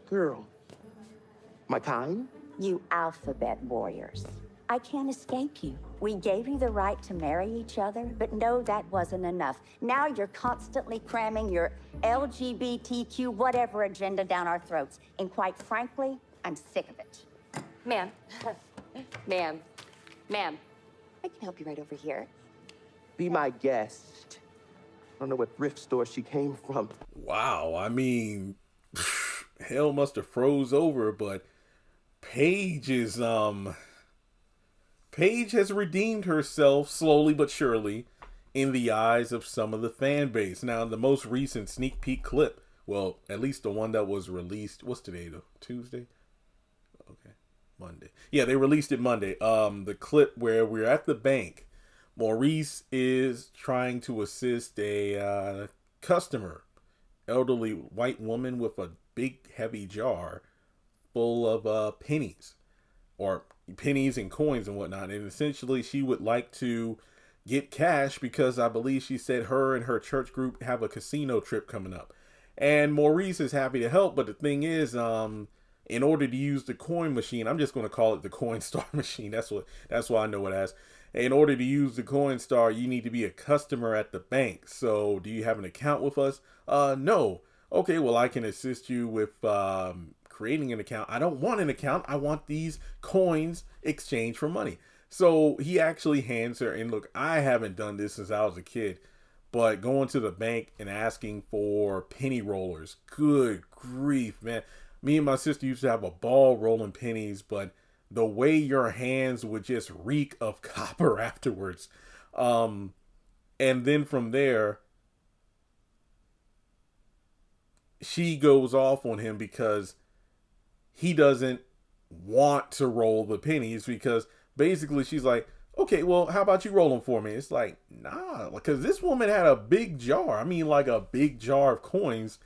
Girl, my kind? You alphabet warriors. I can't escape you. We gave you the right to marry each other, but no, that wasn't enough. Now you're constantly cramming your LGBTQ whatever agenda down our throats. And quite frankly, I'm sick of it. Ma'am. Ma'am. I can help you right over here. Be my guest. I don't know what thrift store she came from. Wow, I mean, hell must have froze over, but Paige has redeemed herself slowly but surely in the eyes of some of the fan base. Now, the most recent sneak peek clip, well, at least the one that was released, what's today, though? Tuesday? Okay, Monday. Yeah, they released it Monday. The clip where we're at the bank, Maurice is trying to assist a customer, elderly white woman with a big heavy jar full of pennies and coins and whatnot. And essentially she would like to get cash because I believe she said her and her church group have a casino trip coming up. And Maurice is happy to help, but the thing is, in order to use the coin machine, I'm just going to call it the Coinstar machine. That's why I know it as. In order to use the Coinstar, you need to be a customer at the bank. So, do you have an account with us? No. Okay, well, I can assist you with creating an account. I don't want an account. I want these coins exchanged for money. So, he actually hands her, and look, I haven't done this since I was a kid, but going to the bank and asking for penny rollers, good grief, man. Me and my sister used to have a ball rolling pennies, but the way your hands would just reek of copper afterwards. And then from there, she goes off on him because he doesn't want to roll the pennies, because basically she's like, okay, well, how about you roll them for me? It's like, nah, because this woman had a big jar. I mean, like a big jar of coins.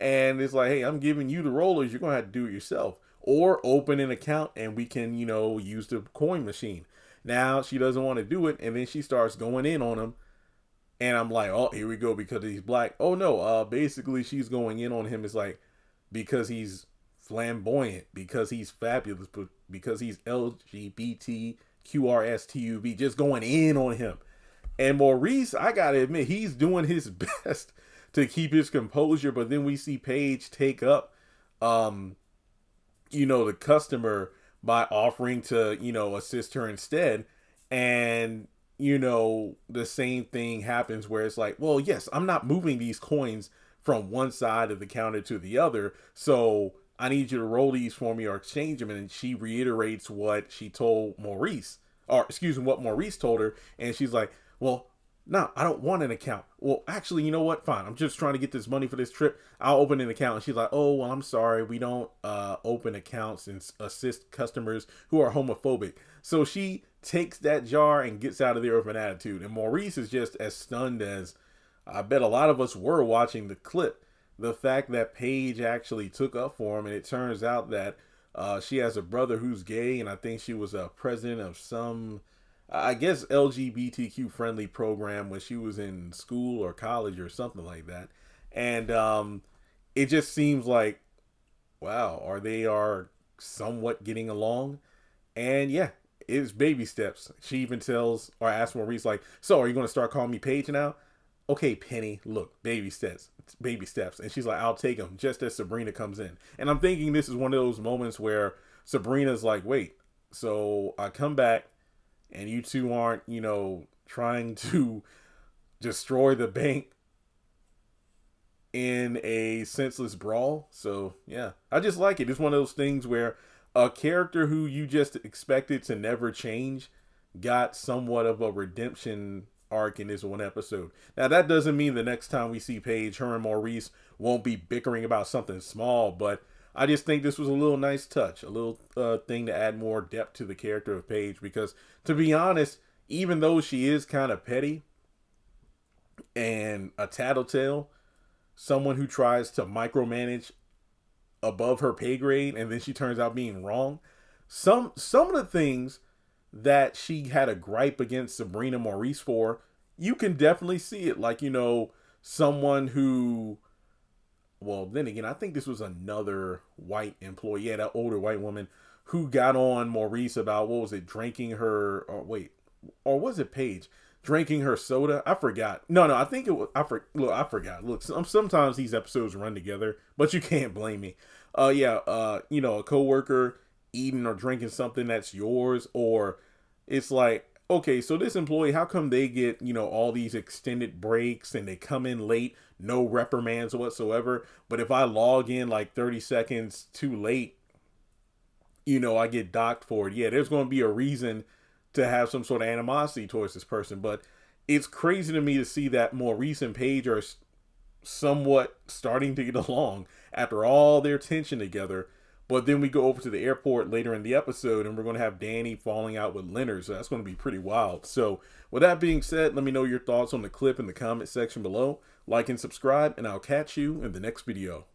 And it's like, hey, I'm giving you the rollers. You're going to have to do it yourself. Or open an account and we can, use the coin machine. Now she doesn't want to do it. And then she starts going in on him. And I'm like, oh, here we go, because he's black. Oh, no. Basically, she's going in on him. It's like, because he's flamboyant, because he's fabulous, because he's LGBTQRSTUV, just going in on him. And Maurice, I got to admit, he's doing his best to keep his composure. But then we see Paige take up, the customer by offering to, assist her instead. And, the same thing happens where it's like, well, yes, I'm not moving these coins from one side of the counter to the other. So I need you to roll these for me or exchange them. And she reiterates what she told Maurice, what Maurice told her. And she's like, well, no, I don't want an account. Well, actually, you know what? Fine. I'm just trying to get this money for this trip. I'll open an account. And she's like, oh, well, I'm sorry. We don't open accounts and assist customers who are homophobic. So she takes that jar and gets out of there with an attitude. And Maurice is just as stunned as I bet a lot of us were watching the clip. The fact that Paige actually took up for him. And it turns out that she has a brother who's gay. And I think she was a president of some, I guess, LGBTQ friendly program when she was in school or college or something like that. And it just seems like, wow, they are somewhat getting along. And yeah, it's baby steps. She even tells or asks Maurice, like, so are you going to start calling me Paige now? Okay, Penny, look, baby steps. It's baby steps. And she's like, I'll take them, just as Sabrina comes in. And I'm thinking this is one of those moments where Sabrina's like, wait, so I come back and you two aren't, trying to destroy the bank in a senseless brawl. So, yeah, I just like it. It's one of those things where a character who you just expected to never change got somewhat of a redemption arc in this one episode. Now, that doesn't mean the next time we see Paige, her and Maurice won't be bickering about something small, but I just think this was a little nice touch, a little thing to add more depth to the character of Paige, because to be honest, even though she is kind of petty and a tattletale, someone who tries to micromanage above her pay grade and then she turns out being wrong, some of the things that she had a gripe against Sabrina Maurice for, you can definitely see it. Like, someone who well, then again, I think this was another white employee. Yeah, that older white woman who got on Maurice about, what was it, drinking her, or wait, or was it Paige? Drinking her soda? I forgot. No, I think it was, I forgot. Look, sometimes these episodes run together, but you can't blame me. You know, a coworker eating or drinking something that's yours, or it's like, okay, so this employee, how come they get, you know, all these extended breaks and they come in late, no reprimands whatsoever, but if I log in like 30 seconds too late, you know, I get docked for it. Yeah, there's going to be a reason to have some sort of animosity towards this person, but it's crazy to me to see that Maurice and Paige are somewhat starting to get along after all their tension together. But then we go over to the airport later in the episode and we're going to have Danny falling out with Leonard. So that's going to be pretty wild. So with that being said, let me know your thoughts on the clip in the comment section below. Like and subscribe, and I'll catch you in the next video.